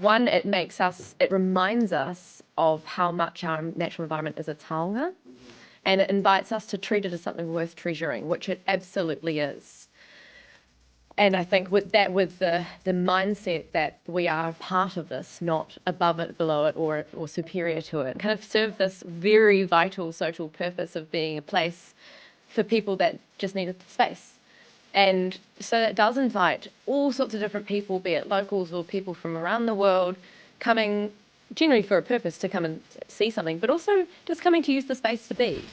One, it reminds us of how much our natural environment is a taonga, and it invites us to treat it as something worth treasuring, which it absolutely is. And I think with the mindset that we are part of this, not above it, below it, or superior to it, kind of serve this very vital social purpose of being a place for people that just need a space. And so that does invite all sorts of different people, be it locals or people from around the world, coming generally for a purpose to come and see something, but also just coming to use the space to be.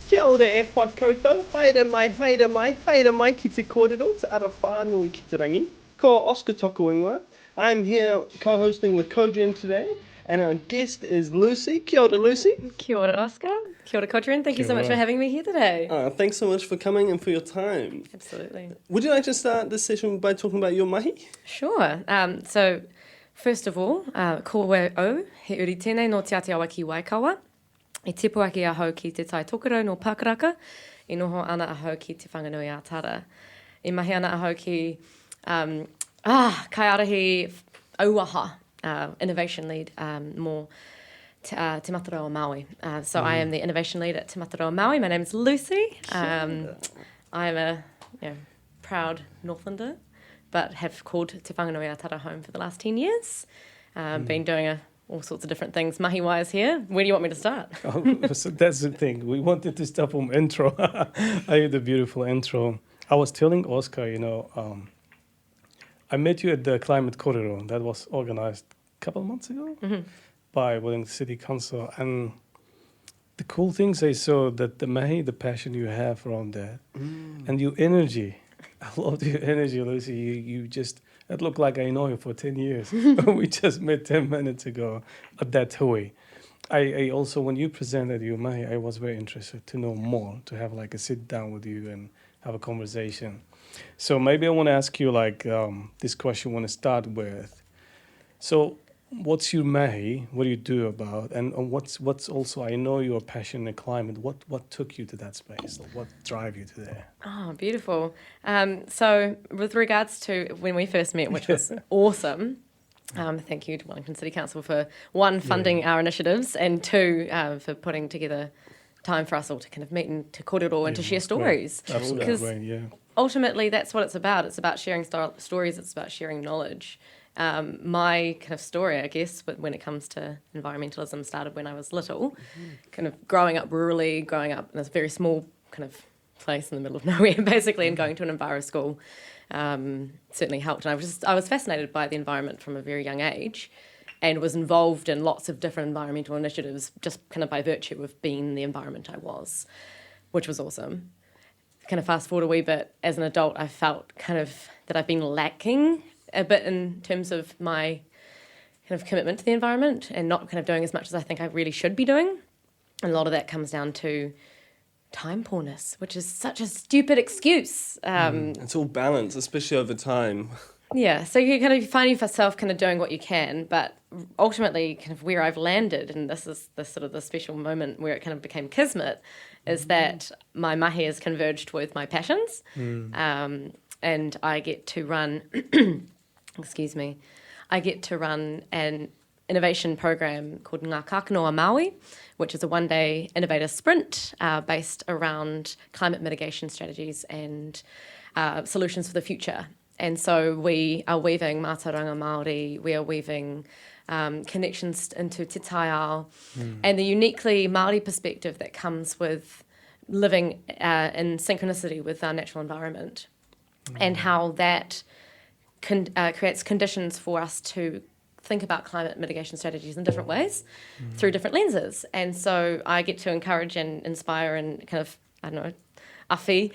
Kia ora e wha koutou, haere mai ki te kōrero, te ara whānui ki te rangi. Ko Oscar Toku ingoa. I'm here co-hosting with Kodrian today, and our guest is Lucy. Kia ora, Lucy. Kia ora, Oscar. Kia ora, Kodrian. Thank you so much for having me here today. Thanks so much for coming and for your time. Absolutely. Would you like to start this session by talking about your mahi? Sure. So, first of all, ko o, he uri tēnei no Te Aotearoa ki Waikawa. I tipu aki ahau ki te tai tokerau no Pakaraka, I noho ana ahau ki te whanganui a Tara. I mahi ana ahau ki kai arahi auaha, innovation lead, more Te Matarau Māui. So I am the innovation lead at Te Matarau Māui. My name is Lucy. I'm a proud Northlander, but have called Te Whanganui a Tara home for the last 10 years. Been doing all sorts of different things mahi-wise here. Where do you want me to start? So that's the thing. We wanted to start from intro. I had a beautiful intro. I was telling Oscar, I met you at the Climate Kōrero that was organized a couple of months ago by Wellington City Council. And the cool things I saw that the mahi, the passion you have around that, and your energy. I loved your energy, Lucy. You just, it looked like I know you for 10 years. We just met 10 minutes ago at that hui. I also, when you presented your mahi, I was very interested to know more, to have like a sit down with you and have a conversation. So maybe I want to ask you this question I want to start with. So what's your mahi? What do you do about? And what's also, I know you're passionate in climate. What took you to that space? What drive you to there? Oh, beautiful. So with regards to when we first met, which was awesome, thank you to Wellington City Council for, one, funding our initiatives, and two, for putting together time for us all to kind of meet and to kōrero and to share stories. Right. Absolutely, because ultimately that's what it's about. It's about sharing stories. It's about sharing knowledge. My kind of story, I guess, but when it comes to environmentalism, started when I was little, kind of growing up rurally, growing up in this very small kind of place in the middle of nowhere, basically, and going to an enviro school certainly helped. And I was fascinated by the environment from a very young age, and was involved in lots of different environmental initiatives just kind of by virtue of being the environment I was, which was awesome. Kind of fast forward a wee bit, as an adult, I felt kind of that I've been lacking a bit in terms of my kind of commitment to the environment and not kind of doing as much as I think I really should be doing. And a lot of that comes down to time poorness, which is such a stupid excuse. It's all balance, especially over time. Yeah, so you kind of find yourself kind of doing what you can, but ultimately kind of where I've landed, and this is the sort of the special moment where it kind of became kismet, is that my mahi has converged with my passions, and I get to run, I get to run an innovation program called Ka Kākano Māui, which is a one-day innovator sprint based around climate mitigation strategies and solutions for the future. And so we are weaving mātauranga Māori, we are weaving connections into te taiao, and the uniquely Māori perspective that comes with living in synchronicity with our natural environment, and how that creates conditions for us to think about climate mitigation strategies in different ways through different lenses. And so I get to encourage and inspire and kind of, awhi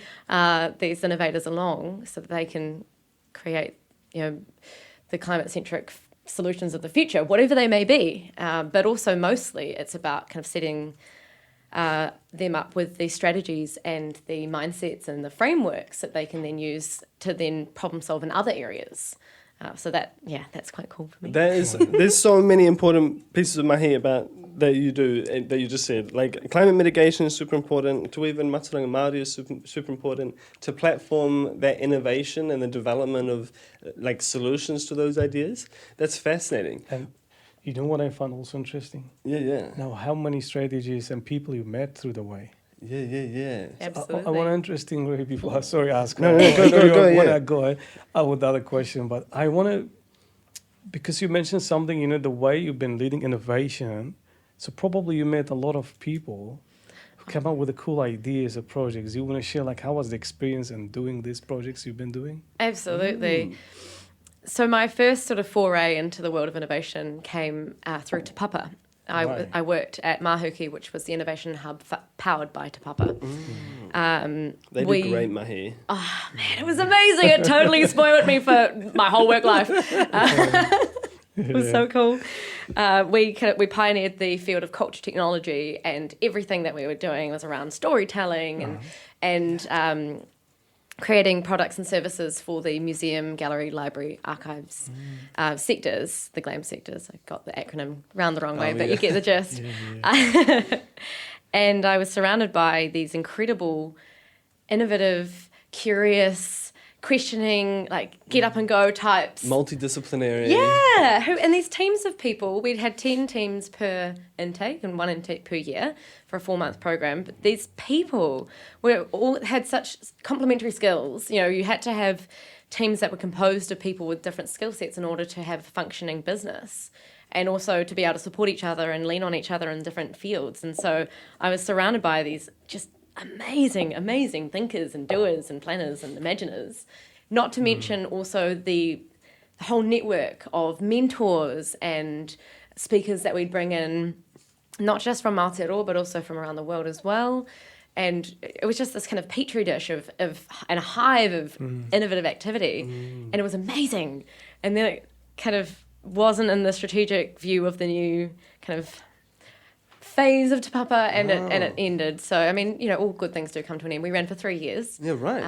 these innovators along so that they can create, the climate-centric solutions of the future, whatever they may be. But also mostly it's about kind of setting them up with the strategies and the mindsets and the frameworks that they can then use to then problem solve in other areas. So that's quite cool for me. There's so many important pieces of mahi about that you do, that you just said, like climate mitigation is super important, to even mātauranga Māori is super important, to platform that innovation and the development of like solutions to those ideas. That's fascinating. And you know what I found also interesting? Yeah. Now, how many strategies and people you met through the way. Yeah. Absolutely. I want an interesting way before. Sorry, ask. No, go. With the other question, but I want to, because you mentioned something, the way you've been leading innovation. So probably you met a lot of people who came up with the cool ideas of projects. You want to share, like, how was the experience in doing these projects you've been doing? Absolutely. So my first sort of foray into the world of innovation came through Te Papa. I worked at Mahuki, which was the innovation hub powered by Te Papa. They do great mahi. Oh, man, it was amazing. It totally spoiled me for my whole work life. It was so cool. We pioneered the field of culture technology, and everything that we were doing was around storytelling and creating products and services for the museum, gallery, library, archives sectors, the GLAM sectors. I got the acronym round the wrong way, but you get the gist. And I was surrounded by these incredible, innovative, curious, questioning, like get up and go types. Multidisciplinary. Yeah. And these teams of people, we'd had 10 teams per intake and 1 intake per year for a 4-month program. But these people had such complementary skills. You had to have teams that were composed of people with different skill sets in order to have a functioning business, and also to be able to support each other and lean on each other in different fields. And so I was surrounded by these just amazing thinkers and doers and planners and imaginers, not to mention also the whole network of mentors and speakers that we'd bring in, not just from Aotearoa, but also from around the world as well. And it was just this kind of petri dish of and a hive of innovative activity. And it was amazing. And then it kind of wasn't in the strategic view of the new kind of phase of Te Papa, and it ended. So, I mean, all good things do come to an end. We ran for 3 years. Yeah, right.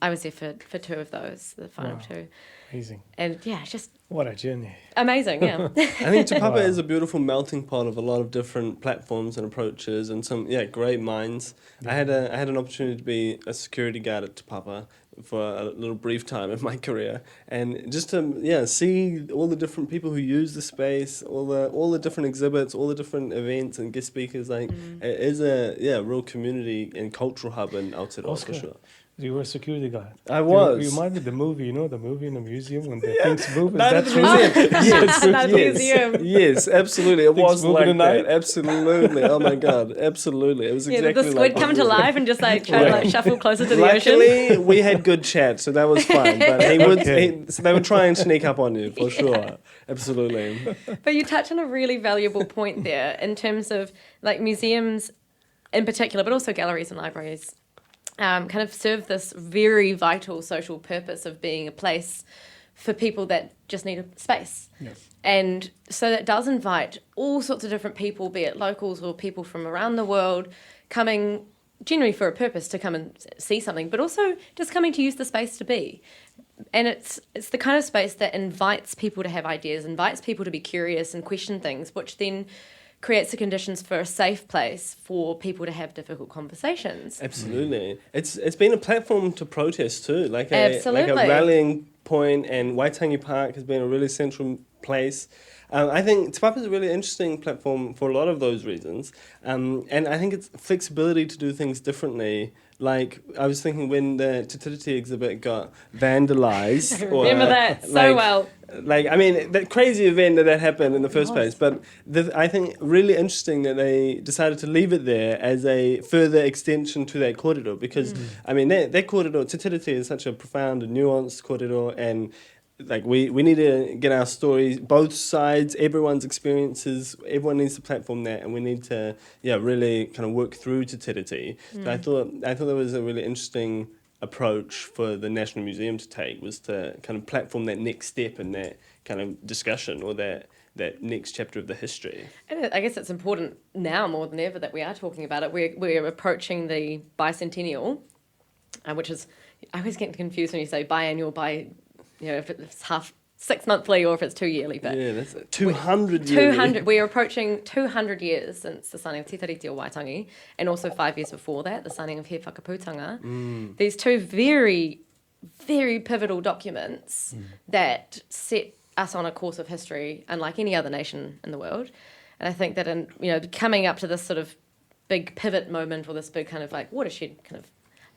I was there for 2 of those, the final 2. Amazing. And yeah, just... What a journey. Amazing, yeah. I think Te Papa is a beautiful melting pot of a lot of different platforms and approaches and some great minds. Yeah. I had an opportunity to be a security guard at Te Papa for a little brief time in my career, and just to see all the different people who use the space, all the different exhibits, all the different events and guest speakers, it is a real community and cultural hub in Aotearoa for sure. You were a security guard. I was. You reminded the movie, the movie in the museum when the things move. Is Night that at true? the museum. Yes, absolutely. It was moving like at night? that. Absolutely. Oh my God. Absolutely. It was exactly the squid like come to life and just try to shuffle closer to the Luckily, ocean. we had good chat, so that was fine. But so they would try and sneak up on you for sure. Absolutely. But you touch on a really valuable point there in terms of like museums in particular, but also galleries and libraries. Kind of serve this very vital social purpose of being a place for people that just need a space. Yes. And so that does invite all sorts of different people, be it locals or people from around the world, coming generally for a purpose to come and see something, but also just coming to use the space to be. And it's the kind of space that invites people to have ideas, invites people to be curious and question things, which then creates the conditions for a safe place for people to have difficult conversations. Absolutely. It's been a platform to protest too, like a Absolutely. Rallying point, and Waitangi Park has been a really central place. I think Te Papa is a really interesting platform for a lot of those reasons, and I think it's flexibility to do things differently. Like, I was thinking when the Te Tiriti exhibit got vandalised. Remember that so well. Like, I mean, that crazy event that happened in the first place, but I think really interesting that they decided to leave it there as a further extension to that kōrero, because, I mean, that kōrero, Te Tiriti is such a profound and nuanced kōrero, and like we need to get our stories, both sides, everyone's experiences, everyone needs to platform that, and we need to really kind of work through Te Tiriti. So I thought that was a really interesting approach for the National Museum to take, was to kind of platform that next step in that kind of discussion, or that next chapter of the history. And I guess it's important now more than ever that we are talking about it. We're approaching the bicentennial, which is, I always get confused when you say biannual, if it's half 6 monthly or if it's 2 yearly. But Yeah, that's 200 years. 200. We are approaching 200 years since the signing of Te Tiriti or Waitangi, and also 5 years before that, the signing of He Whakaputanga. These two very, very pivotal documents that set us on a course of history unlike any other nation in the world. And I think that coming up to this sort of big pivot moment or this big kind of like watershed kind of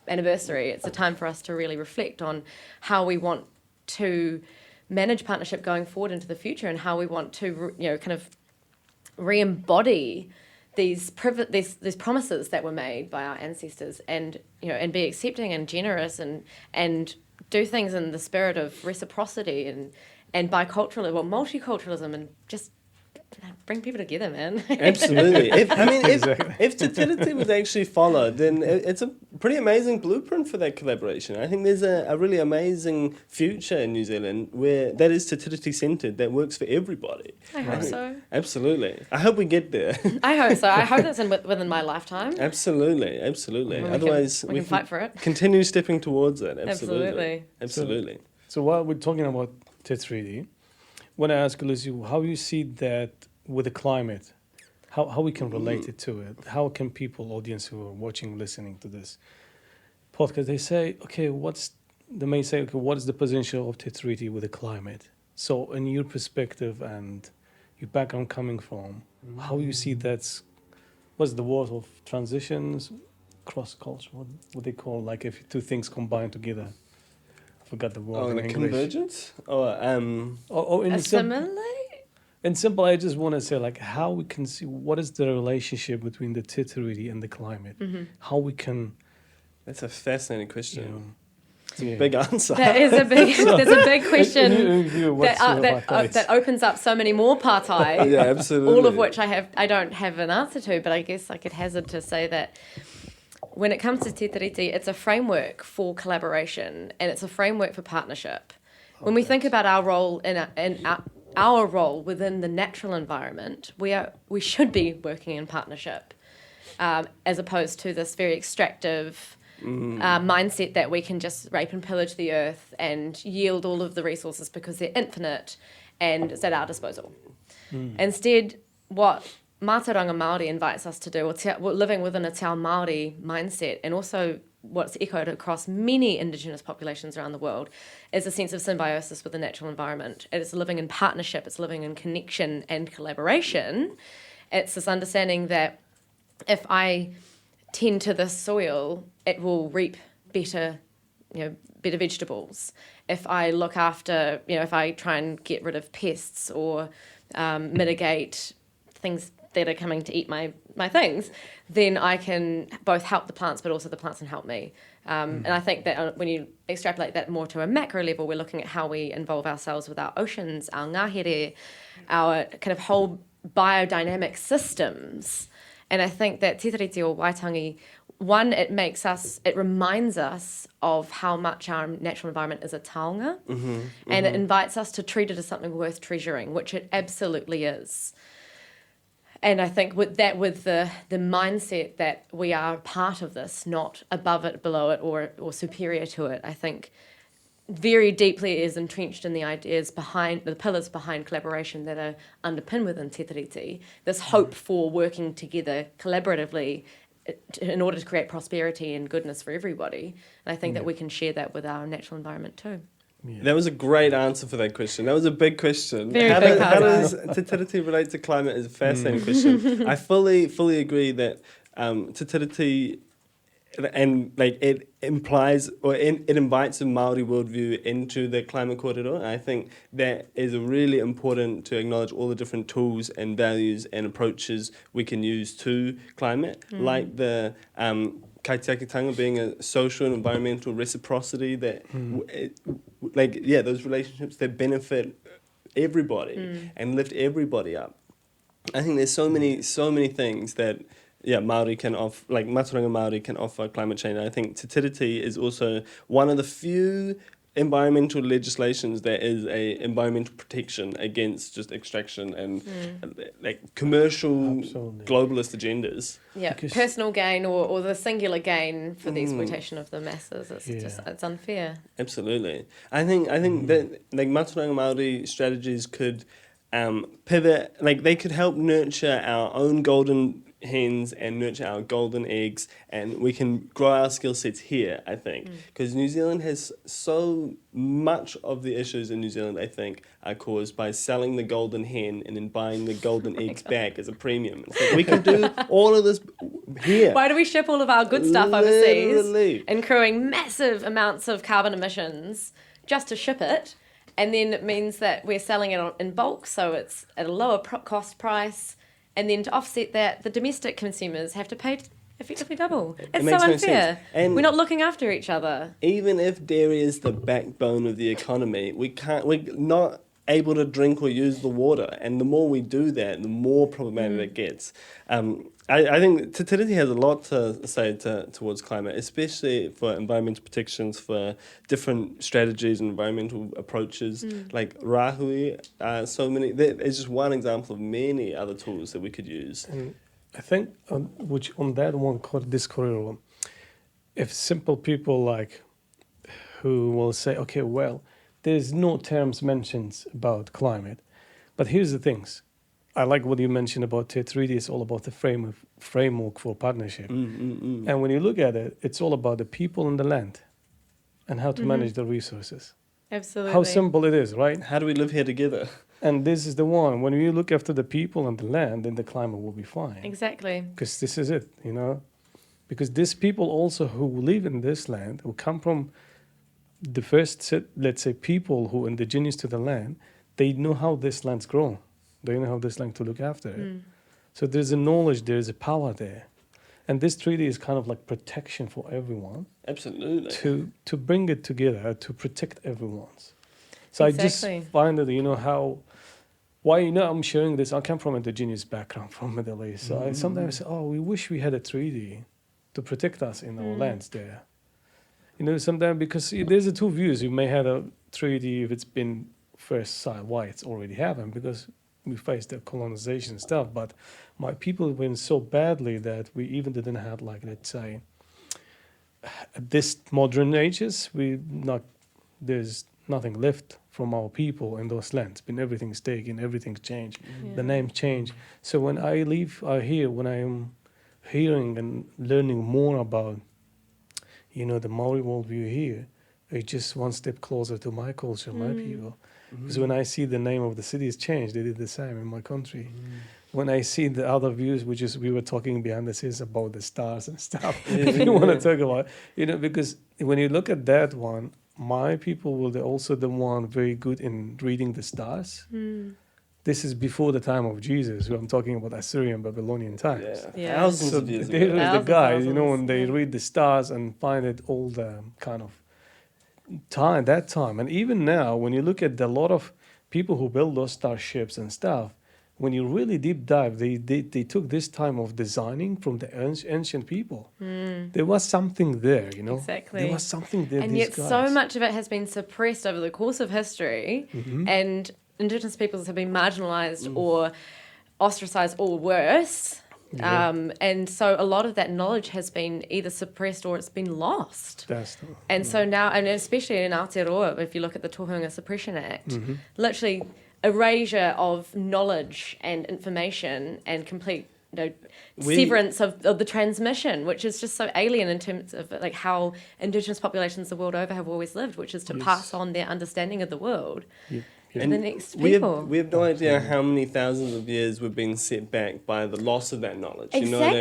anniversary, it's a time for us to really reflect on how we want to manage partnership going forward into the future and how we want to kind of re-embody these promises that were made by our ancestors, and and be accepting and generous and do things in the spirit of reciprocity and biculturalism or multiculturalism, and just bring people together, man. Absolutely. Exactly. If Te Tiriti was actually followed, then it's a pretty amazing blueprint for that collaboration. I think there's a really amazing future in New Zealand where that is Te Tiriti centred, that works for everybody. I hope so. Absolutely. I hope we get there. I hope so. I hope that's within my lifetime. Absolutely. Otherwise, we can fight for it. Continue stepping towards it. Absolutely. So while we're talking about Te Tiriti, I want to ask Lucy, how you see that with the climate, how we can relate it to it. How can people, audience who are watching, listening to this podcast, they say, okay, what is the potential of Te Tiriti with the climate? So in your perspective and your background coming from, how you see what's the word of transitions, cross-culture, what they call, like if two things combine together? Forgot the word in like English. Convergence? In simple, I just want to say, like, how we can see what is the relationship between the Te Tiriti and the climate. How we can. That's a fascinating question. It's a Yeah. big answer. That is a big. There's a big question What's that opens up so many more partai. Yeah, absolutely. All of which I don't have an answer to, but I guess I could hazard to say that when it comes to Te Tiriti, it's a framework for collaboration and it's a framework for partnership. When we think about our role our role within the natural environment, we should be working in partnership, as opposed to this very extractive mindset that we can just rape and pillage the earth and yield all of the resources because they're infinite and it's at our disposal. Instead, what mātauranga Māori invites us to do, or living within a te ao Māori mindset, and also what's echoed across many Indigenous populations around the world, is a sense of symbiosis with the natural environment. It's living in partnership, it's living in connection and collaboration. It's this understanding that if I tend to this soil, it will reap better vegetables. If I look after, if I try and get rid of pests or mitigate things that are coming to eat my things, then I can both help the plants, but also the plants can help me. And I think that when you extrapolate that more to a macro level, we're looking at how we involve ourselves with our oceans, our ngahere, our kind of whole biodynamic systems. And I think that Te Tiriti or Waitangi, one, it reminds us of how much our natural environment is a taonga, and it invites us to treat it as something worth treasuring, which it absolutely is. And I think with the mindset that we are part of this, not above it, below it, or superior to it, I think very deeply is entrenched in the ideas behind, the pillars behind collaboration that are underpinned within Te Tiriti, this hope for working together collaboratively in order to create prosperity and goodness for everybody. And I think that we can share that with our natural environment too. Yeah. That was a great answer for that question. That was a big question. Very how big how answer. does Te Tiriti relate to climate is a fascinating question. I fully agree that Te Tiriti, and like it implies or it invites a Māori worldview into the Climate Kōrero. And I think that is really important to acknowledge all the different tools and values and approaches we can use to climate, like the kaitiakitanga being a social and environmental reciprocity that, those relationships that benefit everybody and lift everybody up. I think there's so many things that Māori can offer, like mātauranga Māori can offer climate change. And I think Te Tiriti is also one of the few environmental legislations there is a environmental protection against just extraction and like commercial Absolutely. globalist agendas. Yeah, Because- personal gain or the singular gain for the exploitation of the masses. It's just it's unfair. Absolutely. I think that like mātauranga Māori strategies could pivot, like they could help nurture our own golden hens and nurture our golden eggs, and we can grow our skill sets here, I think. Because New Zealand has so much of the issues in New Zealand, I think, are caused by selling the golden hen and then buying the golden eggs back as a premium. It's like we can do all of this here. Why do we ship all of our good stuff overseas, Literally. incurring massive amounts of carbon emissions just to ship it? And then it means that we're selling it in bulk, so it's at a lower cost price. And then to offset that, the domestic consumers have to pay effectively double. It's so makes no unfair. sense. And we're not looking after each other. even if dairy is the backbone of the economy, we're not able to drink or use the water. And the more we do that, the more problematic it gets. I think Te Tiriti has a lot to say towards climate, especially for environmental protections, for different strategies and environmental approaches, like Rahui. It's just one example of many other tools that we could use. And I think on that one, this Kōrero, if simple people like who will say, okay, well, there's no terms mentioned about climate, but here's the things. I like what you mentioned about Te Tiriti. It's all about the framework for partnership. And when you look at it, it's all about the people and the land and how to manage the resources. Absolutely. How simple it is, right? How do we live here together? And this is the one. When you look after the people and the land, then the climate will be fine. Exactly. Because this is it, Because these people also who live in this land, who come from the first, let's say, people who are indigenous to the land, they know how this land's grown. They know how this land to look after it. So there's a knowledge, there's a power there. And this treaty is kind of like protection for everyone. Absolutely. To bring it together, to protect everyone's. So Exactly. I just find that, why, I'm sharing this. I come from indigenous background from Middle East. So I sometimes say, we wish we had a treaty to protect us in our lands there. Sometimes because there's the two views. You may have a treaty if it's been first side, why it's already happened, because we faced the colonization stuff, but my people went so badly that we even didn't have, like, let's say, at this modern ages, there's nothing left from our people in those lands. Everything's taken, everything's changed, the names change. So when I leave here, when I am hearing and learning more about, the Maori worldview here, it's just one step closer to my culture, my people. Because when I see the name of the cities change, they did the same in my country. When I see the other views, which is we were talking behind the scenes about the stars and stuff, if you want to talk about, because when you look at that one, my people were also the one very good in reading the stars. This is before the time of Jesus, who I'm talking about Assyrian, Babylonian times. Yeah. Thousands So of years there ago. was the guys, Thousands, when they read the stars and find it all the kind of that time. And even now, when you look at a lot of people who build those starships and stuff, when you really deep dive, they took this time of designing from the ancient people. There was something there, Exactly. There was something there. And yet so much of it has been suppressed over the course of history, and Indigenous peoples have been marginalised or ostracised or worse. And so a lot of that knowledge has been either suppressed or it's been lost. And so now, and especially in Aotearoa, if you look at the Tohunga Suppression Act, literally erasure of knowledge and information and complete severance of the transmission, which is just so alien in terms of like how Indigenous populations the world over have always lived, which is to pass on their understanding of the world. To the next people. We have no idea how many thousands of years we've been set back by the loss of that knowledge. Exactly. You know what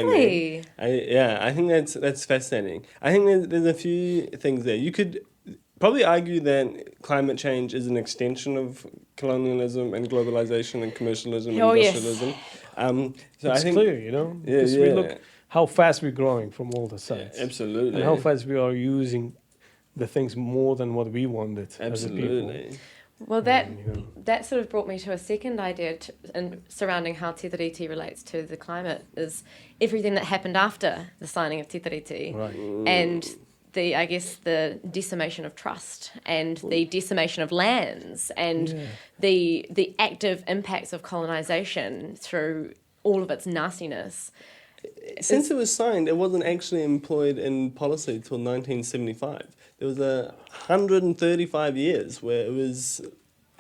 I mean? I think that's fascinating. I think there's a few things there. You could probably argue that climate change is an extension of colonialism and globalization and commercialism and industrialism. Yes. It's clear, because we look how fast we're growing from all the sides. Yeah, absolutely. And how fast we are using the things more than what we wanted as a people. Absolutely. Well, that sort of brought me to a second idea surrounding how Te Tiriti relates to the climate is everything that happened after the signing of Te Tiriti. Right. And I guess the decimation of trust and the decimation of lands and the active impacts of colonization through all of its nastiness. Since it was signed, it wasn't actually employed in policy till 1975. There was 135 years where it was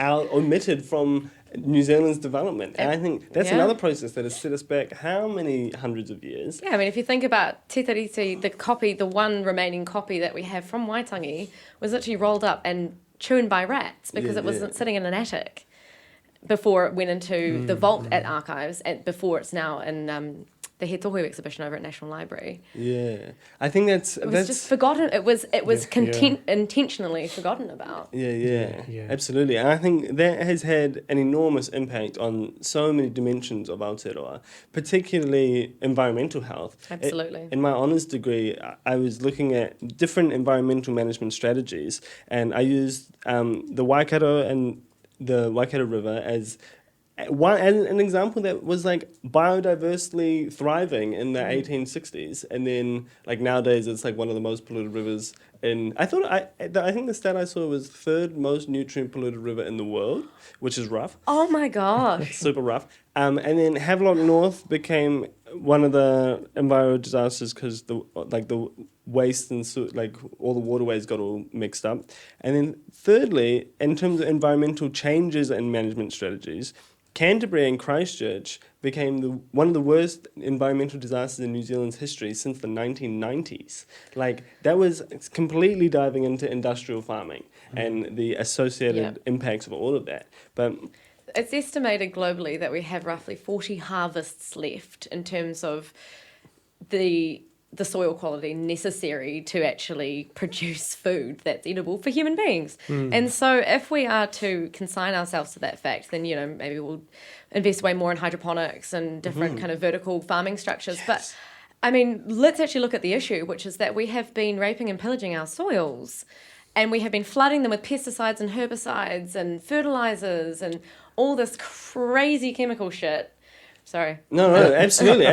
omitted from New Zealand's development. And I think that's another process that has set us back how many hundreds of years? Yeah, I mean, if you think about Te Tiriti, the one remaining copy that we have from Waitangi was literally rolled up and chewed by rats because it wasn't sitting in an attic before it went into the vault at Archives, and before it's now in the He Tohu exhibition over at National Library. Yeah, I think that's just forgotten. It was intentionally forgotten about. Yeah, absolutely. And I think that has had an enormous impact on so many dimensions of Aotearoa, particularly environmental health. Absolutely. In my honours degree, I was looking at different environmental management strategies, and I used the Waikato and the Waikato River as an example that was like biodiversity thriving in the 1860s, and then like nowadays it's like one of the most polluted rivers in. I think the stat I saw was third most nutrient polluted river in the world, which is rough. Oh my gosh, super rough. And then Havelock North became one of the environmental disasters because the waste and all the waterways got all mixed up. And then thirdly, in terms of environmental changes and management strategies, Canterbury and Christchurch became one of the worst environmental disasters in New Zealand's history since the 1990s. Like, that was completely diving into industrial farming and the associated impacts of all of that. But it's estimated globally that we have roughly 40 harvests left in terms of the soil quality necessary to actually produce food that's edible for human beings. And so if we are to consign ourselves to that fact, then, maybe we'll invest way more in hydroponics and different kind of vertical farming structures. Yes. But, I mean, let's actually look at the issue, which is that we have been raping and pillaging our soils, and we have been flooding them with pesticides and herbicides and fertilizers and all this crazy chemical shit. Sorry. No, absolutely.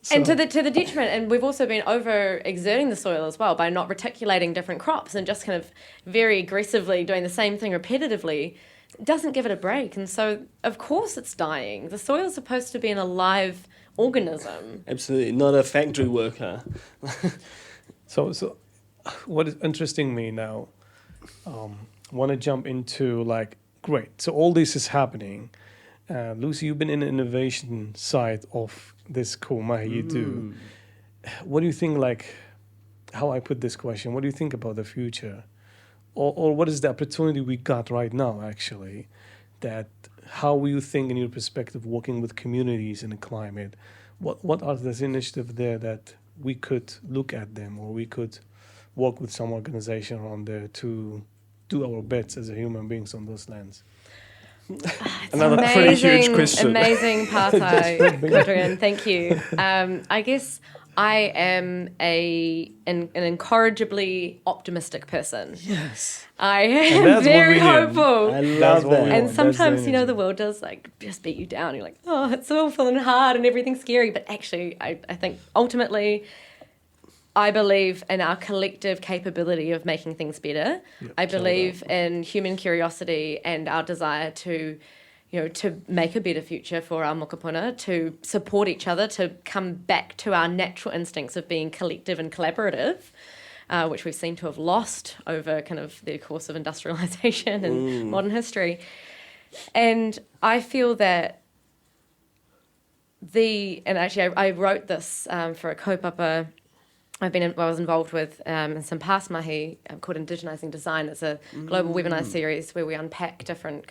And to the detriment, and we've also been overexerting the soil as well by not reticulating different crops and just kind of very aggressively doing the same thing repetitively. It doesn't give it a break, and so of course it's dying. The soil is supposed to be an alive organism. Absolutely, not a factory worker. So what is interesting me now, want to jump into great. So all this is happening. Lucy, you've been in the innovation side of this cool mahi you do. What do you think, how I put this question, what do you think about the future? Or what is the opportunity we got right now, actually? That how will you think in your perspective working with communities in the climate? What are the initiatives there that we could look at them, or we could work with some organization around there to do our bits as a human beings on those lands? Another pretty huge question. Amazing partai, Kodrian. Thank you. I guess I am an incorrigibly optimistic person. Yes. I am very hopeful. I love that. And sometimes, the world does just beat you down. You're like, oh, it's awful and hard and everything's scary. But actually, I think ultimately, I believe in our collective capability of making things better. Yep, I believe in human curiosity and our desire to make a better future for our mokopuna, to support each other, to come back to our natural instincts of being collective and collaborative, which we seem to have lost over kind of the course of industrialization and modern history. And I feel that I wrote this for a kaupapa I was involved with in some past mahi called Indigenizing Design. It's a global webinar series where we unpack different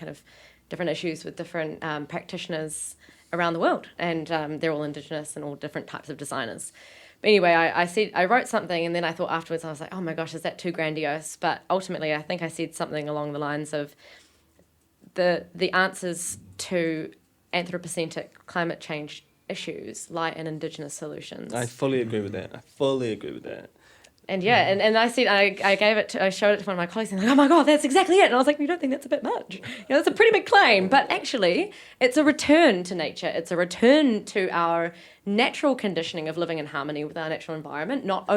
issues with different practitioners around the world, and they're all Indigenous and all different types of designers. But anyway, I wrote something, and then I thought afterwards, I was like, oh my gosh, is that too grandiose? But ultimately, I think I said something along the lines of the answers to anthropocentric climate change issues lie in Indigenous solutions. I fully agree with that. And I said, I showed it to one of my colleagues and like, oh my God, that's exactly it. And I was like, you don't think that's a bit much? That's a pretty big claim. But actually, it's a return to nature. It's a return to our natural conditioning of living in harmony with our natural environment, not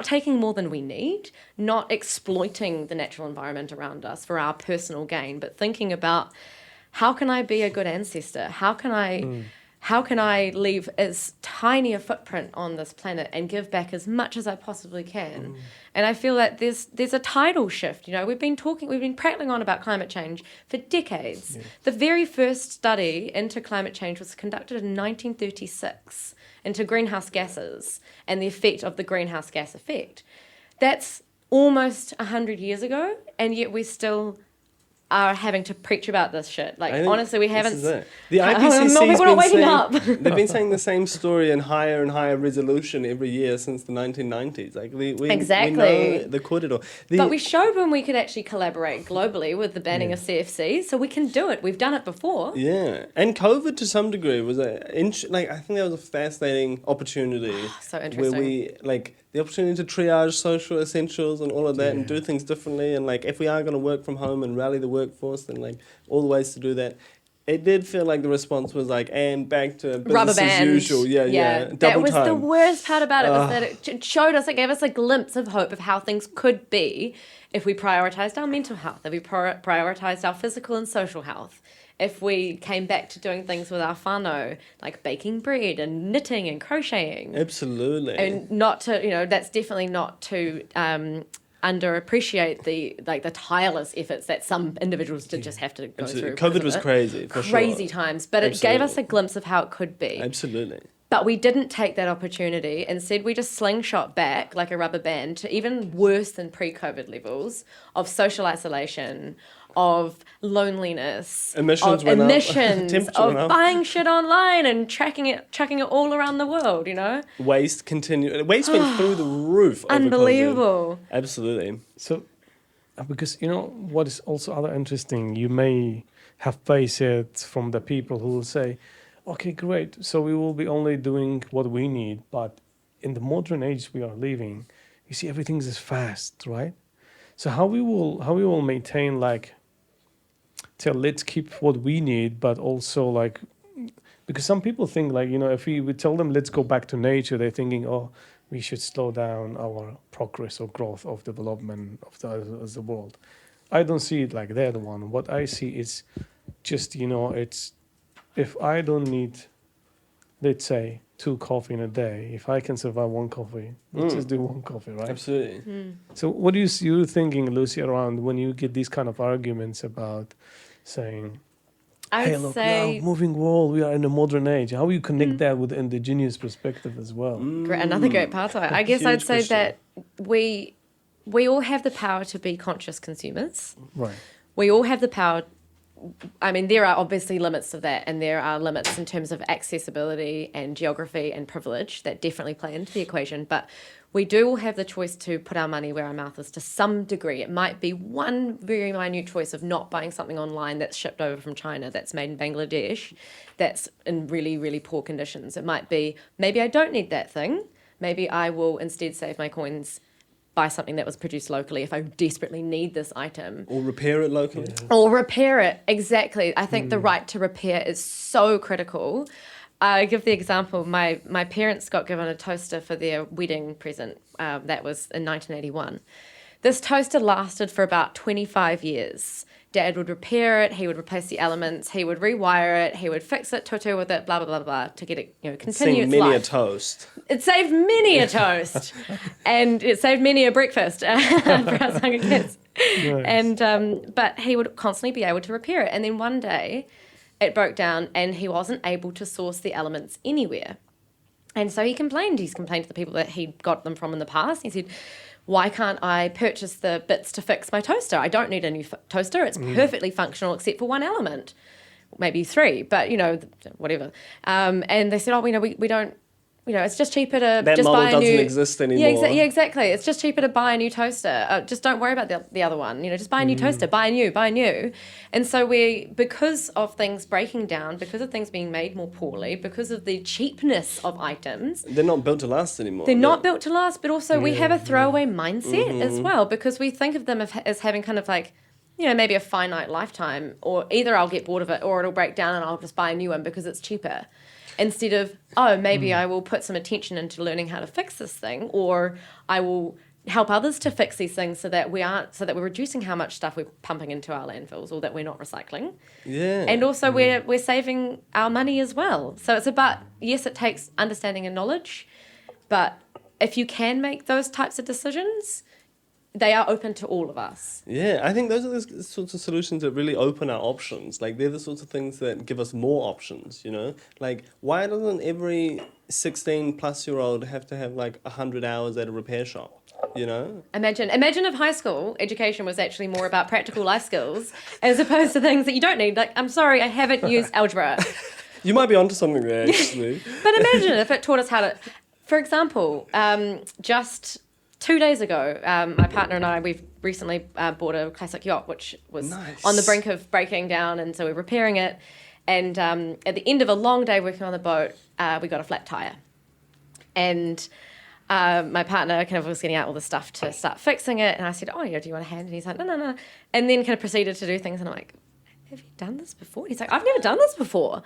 taking more than we need, not exploiting the natural environment around us for our personal gain, but thinking about how can I be a good ancestor? How can I leave as tiny a footprint on this planet and give back as much as I possibly can? And I feel that there's a tidal shift. We've been prattling on about climate change for decades. Yeah. The very first study into climate change was conducted in 1936 into greenhouse gases and the effect of the greenhouse gas effect. That's almost 100 years ago, and yet we still are having to preach about this shit. Like, honestly, we haven't... The IPCC's people are waking up. They've been saying the same story in higher and higher resolution every year since the 1990s. Like, we know the kōrero. But we showed when we could actually collaborate globally with the banning of CFCs, so we can do it. We've done it before. Yeah. And COVID, to some degree, was I think that was a fascinating opportunity. So interesting. Where we, the opportunity to triage social essentials and all of that and do things differently. And, if we are going to work from home and rally the workforce, then, all the ways to do that. It did feel like the response was and back to business as usual. Yeah. That was the worst part about it, was that it showed us, it gave us a glimpse of hope of how things could be if we prioritised our mental health, if we prioritised our physical and social health, if we came back to doing things with our whānau, like baking bread and knitting and crocheting. Absolutely. And not to, that's definitely not to underappreciate the tireless efforts that some individuals did just have to go through. COVID was crazy, for sure. Crazy times, but it gave us a glimpse of how it could be. Absolutely. But we didn't take that opportunity. Instead, we just slingshot back like a rubber band to even worse than pre-COVID levels of social isolation, of loneliness, emissions, of buying shit online and chucking it all around the world, Waste went through the roof. Unbelievable. Absolutely. So, because what is also other interesting, you may have faced it from the people who will say, okay, great, so we will be only doing what we need, but in the modern age we are living, you see everything is fast, right? So how we will maintain let's keep what we need, but also because some people think if we would tell them let's go back to nature, they're thinking, oh, we should slow down our progress or growth of development of the world. I don't see it like that one. What I see is just, it's, if I don't need, let's say, 2 coffee in a day, if I can survive 1 coffee, let's just do 1 coffee, right? Absolutely. So what are you thinking, Lucy, around when you get these kind of arguments about saying, hey, look, we are a moving world, we are in a modern age. How do you connect that with the Indigenous perspective as well? Another great part of it. I guess I'd say that we all have the power to be conscious consumers. Right. We all have the power. I mean, there are obviously limits to that, and there are limits in terms of accessibility and geography and privilege that definitely play into the equation. But we do all have the choice to put our money where our mouth is to some degree. It might be one very minute choice of not buying something online that's shipped over from China, that's made in Bangladesh, that's in really, really poor conditions. It might be, maybe I don't need that thing. Maybe I will instead save my coins, buy something that was produced locally if I desperately need this item. Or repair it locally. Or repair it, exactly. I think the right to repair is so critical. I give the example, my parents got given a toaster for their wedding present. That was in 1981. This toaster lasted for about 25 years. Dad would repair it, he would replace the elements, he would rewire it, he would fix it, tutu with it, blah, blah, blah, blah, to get it, continue its life. Many a toast. It saved many a toast. And it saved many a breakfast for us younger kids. Nice. And but he would constantly be able to repair it. And then one day it broke down and he wasn't able to source the elements anywhere. And so he complained. He's complained to the people that he got them from in the past. He said, why can't I purchase the bits to fix my toaster? I don't need a new toaster. It's perfectly functional except for one element, maybe 3, but, whatever. And they said, we it's just cheaper to That just model buy a doesn't new... exist anymore. Yeah, exactly. It's just cheaper to buy a new toaster. Just don't worry about the other one. Just buy a new toaster, buy a new. And so because of things breaking down, because of things being made more poorly, because of the cheapness of items... They're not built to last anymore. They're not built to last, but also we have a throwaway mindset as well, because we think of them as having kind of like, maybe a finite lifetime, or either I'll get bored of it or it'll break down and I'll just buy a new one because it's cheaper. Instead of, maybe I will put some attention into learning how to fix this thing, or I will help others to fix these things so that we're reducing how much stuff we're pumping into our landfills, or that we're not recycling. Yeah. And also we're saving our money as well. So it's about, yes, it takes understanding and knowledge, but if you can make those types of decisions, they are open to all of us. Yeah, I think those are the sorts of solutions that really open our options. Like, they're the sorts of things that give us more options, Like, why doesn't every 16-plus-year-old have to have, 100 hours at a repair shop, Imagine if high school education was actually more about practical life skills as opposed to things that you don't need. Like, I'm sorry, I haven't used algebra. You might be onto something there, actually. But imagine if it taught us how to... For example, just 2 days ago, my partner and I, we've recently bought a classic yacht, which was on the brink of breaking down, and so we're repairing it. And at the end of a long day working on the boat, we got a flat tyre. And my partner kind of was getting out all the stuff to start fixing it, and I said, do you want a hand? And he's like, no. And then kind of proceeded to do things, and I'm like, have you done this before? And he's like, I've never done this before.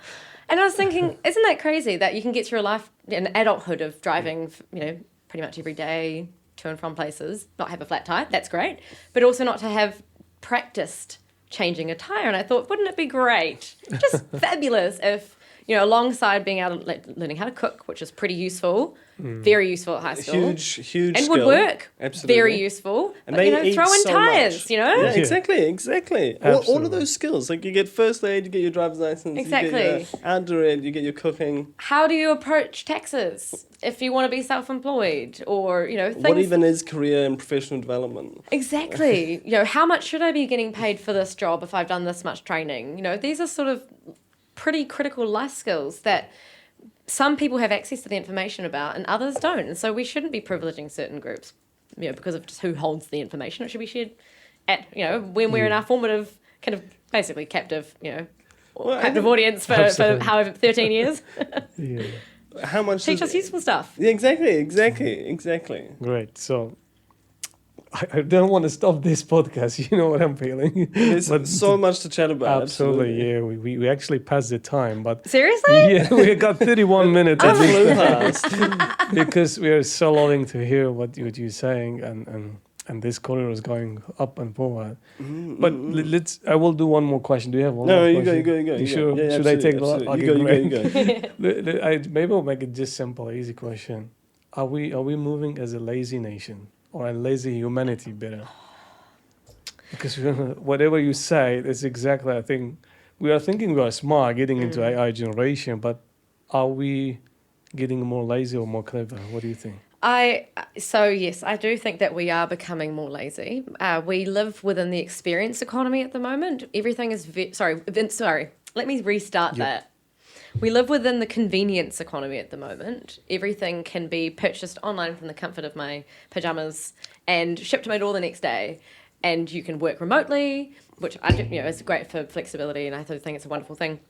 And I was thinking, isn't that crazy that you can get through a life, an adulthood of driving, pretty much every day, to and from places, not have a flat tire, that's great, but also not to have practiced changing a tire. And I thought, wouldn't it be great, just fabulous, if alongside being able to learning how to cook, which is pretty useful, very useful at high school, huge and skill. would work, Absolutely. very useful. And but, they eat throw in so tires, much. Yeah, exactly. All of those skills, like, you get first aid, you get your driver's license, Exactly. you get your outdoor ed, you get your cooking. How do you approach taxes if you want to be self-employed, or things? What even is career and professional development? Exactly. How much should I be getting paid for this job if I've done this much training? These are sort of pretty critical life skills that some people have access to the information about and others don't. And so we shouldn't be privileging certain groups, because of just who holds the information. It should be shared at, when we're in our formative, kind of basically captive, captive audience for however 13 years. Yeah. How much Teach us useful stuff. Yeah, exactly. Great. So I don't want to stop this podcast. You know what I'm feeling. There's so much to chat about. Absolutely. Yeah. We actually passed the time, but Seriously? yeah, we got 31 minutes at least Fast. because we are so loving to hear what you're saying, and this corridor is going up and forward. But let's. I will do one more question. Do you have one? No, more you question? go. You sure? Yeah, Should I take the absolutely. Okay, You go. Maybe I'll make it just simple, easy question. Are we moving as a lazy nation or a lazy humanity better? Because whatever you say, that's exactly. I think we are thinking we are smart, getting into AI generation, but are we getting more lazy or more clever? What do you think? Yes, I do think that we are becoming more lazy. We live within the experience economy at the moment. Everything is sorry. Let me restart that. We live within the convenience economy at the moment. Everything can be purchased online from the comfort of my pajamas and shipped to my door the next day. And you can work remotely, which is great for flexibility, and I think it's a wonderful thing.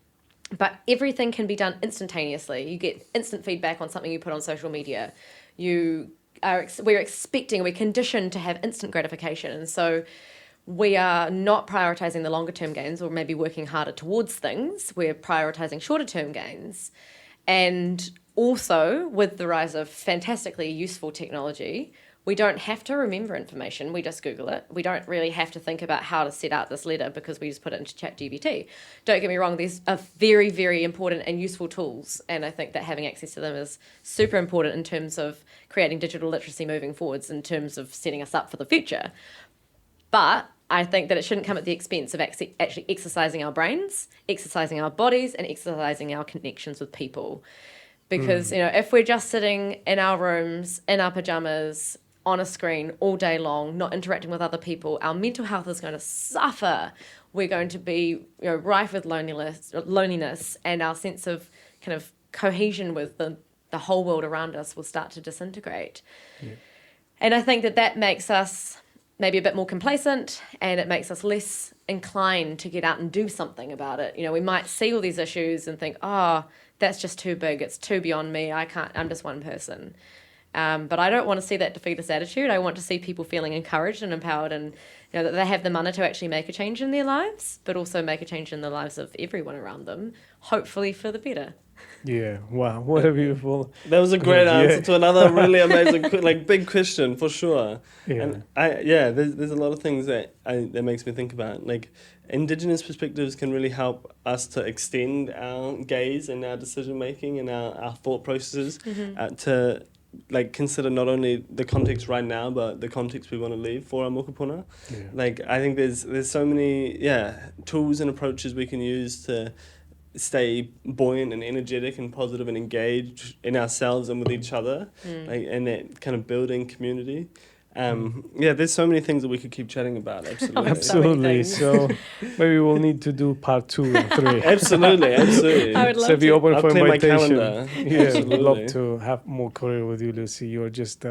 But everything can be done instantaneously. You get instant feedback on something you put on social media. We're conditioned to have instant gratification, and so we are not prioritizing the longer term gains or maybe working harder towards things. We're prioritizing shorter term gains. And also, with the rise of fantastically useful technology, we don't have to remember information. We just Google it. We don't really have to think about how to set out this letter because we just put it into ChatGPT. Don't get me wrong, these are very, very important and useful tools. And I think that having access to them is super important in terms of creating digital literacy moving forwards, in terms of setting us up for the future. But I think that it shouldn't come at the expense of actually exercising our brains, exercising our bodies, and exercising our connections with people. Because, if we're just sitting in our rooms, in our pajamas, on a screen all day long, not interacting with other people, our mental health is going to suffer. We're going to be rife with loneliness, and our sense of kind of cohesion with the the whole world around us will start to disintegrate. Yeah. And I think that makes us maybe a bit more complacent, and it makes us less inclined to get out and do something about it. You know, we might see all these issues and think, oh, that's just too big. It's too beyond me. I'm just one person. But I don't want to see that defeatist attitude. I want to see people feeling encouraged and empowered, and that they have the mana to actually make a change in their lives, but also make a change in the lives of everyone around them, hopefully for the better. Yeah, wow, what a beautiful... That was a great answer to another really amazing, big question for sure. Yeah. And there's a lot of things that makes me think about. Like, Indigenous perspectives can really help us to extend our gaze and our decision making and our thought processes to consider not only the context right now, but the context we want to leave for our mokopuna. Yeah. I think there's so many tools and approaches we can use to stay buoyant and energetic and positive and engaged in ourselves and with each other, and that kind of building community. There's so many things that we could keep chatting about. Absolutely. Absolutely. So maybe we'll need to do part 2 and 3. Absolutely. I would love so be open I'll for clear my invitation. calendar. Yeah, Absolutely. I'd love to have more Kōrero with you, Lucy. You're just...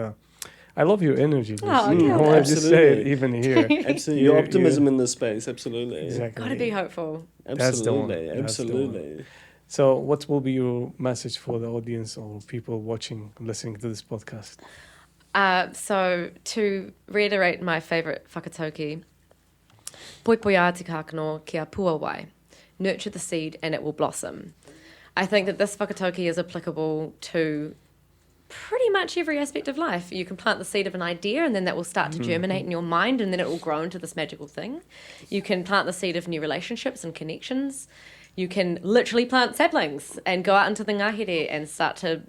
I love your energy, Lucy. Oh, yeah, I want to just say it even here. Absolutely. Your optimism in this space. Absolutely. Exactly. Gotta be hopeful. Absolutely. That's the one. Absolutely. So what will be your message for the audience or people watching, listening to this podcast? So to reiterate my favourite whakatauki, poipoia te kākano kia pua wai. Nurture the seed and it will blossom. I think that this whakatauki is applicable to pretty much every aspect of life. You can plant the seed of an idea and then that will start to germinate in your mind and then it will grow into this magical thing. You can plant the seed of new relationships and connections. You can literally plant saplings and go out into the ngahere and start to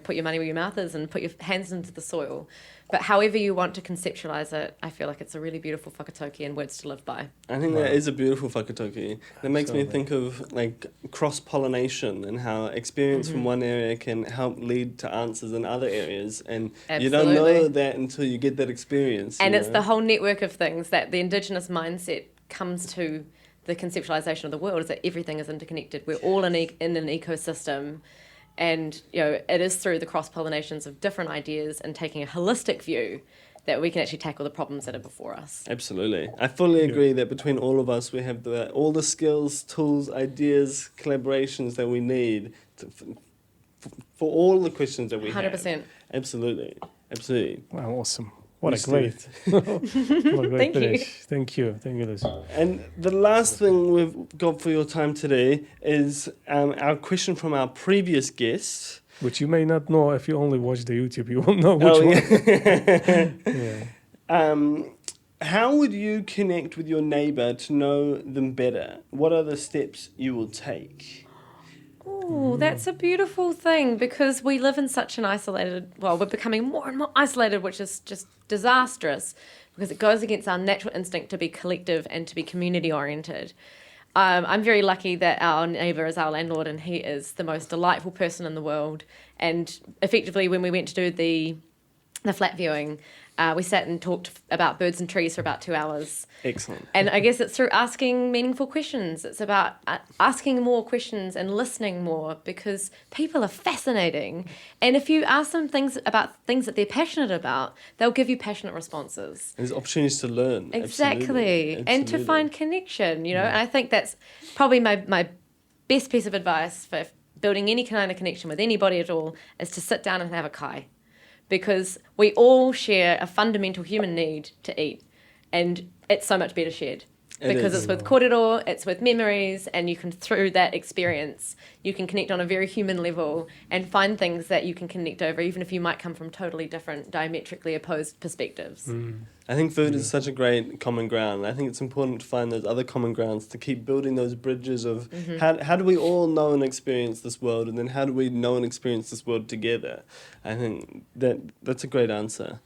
put your money where your mouth is and put your hands into the soil. But however you want to conceptualize it, I feel like it's a really beautiful whakatauki and words to live by. I think that is a beautiful whakatauki. That makes me think of cross-pollination and how experience from one area can help lead to answers in other areas. And you don't know that until you get that experience. And it's the whole network of things that the Indigenous mindset comes to the conceptualization of the world, is that everything is interconnected. We're all in an ecosystem. And, it is through the cross-pollinations of different ideas and taking a holistic view that we can actually tackle the problems that are before us. Absolutely. I fully agree that between all of us, we have all the skills, tools, ideas, collaborations that we need for all the questions that we 100%. have. Absolutely. Absolutely. Wow, awesome. What a great finish. Thank you, Lucy. And the last thing we've got for your time today is our question from our previous guest. Which you may not know if you only watch the YouTube. You won't know which one. How would you connect with your neighbour to know them better? What are the steps you will take? Oh, that's a beautiful thing, because we live in such an we're becoming more and more isolated, which is just disastrous because it goes against our natural instinct to be collective and to be community oriented. I'm very lucky that our neighbour is our landlord and he is the most delightful person in the world. And effectively, when we went to do the flat viewing, we sat and talked about birds and trees for about 2 hours. Excellent. And I guess it's through asking meaningful questions. It's about asking more questions and listening more, because people are fascinating. And if you ask them things that they're passionate about, they'll give you passionate responses. There's opportunities to learn. Exactly. And to find connection, And I think that's probably my best piece of advice for building any kind of connection with anybody at all, is to sit down and have a kai. Because we all share a fundamental human need to eat, and it's so much better shared. Because it's with kōrero, it's with memories, and you can, through that experience, you can connect on a very human level and find things that you can connect over, even if you might come from totally different, diametrically opposed perspectives. I think food is such a great common ground. I think it's important to find those other common grounds to keep building those bridges of how do we all know and experience this world, and then how do we know and experience this world together. I think that's a great answer.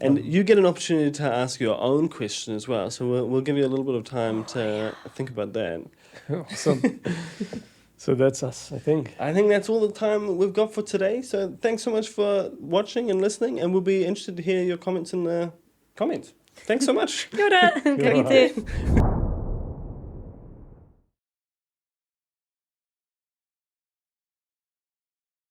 And you get an opportunity to ask your own question as well, so we'll give you a little bit of time to think about that. Awesome. So that's us, I think. I think that's all the time we've got for today. So thanks so much for watching and listening, and we'll be interested to hear your comments in the comments. Thanks so much. Kia ora. Ka kite.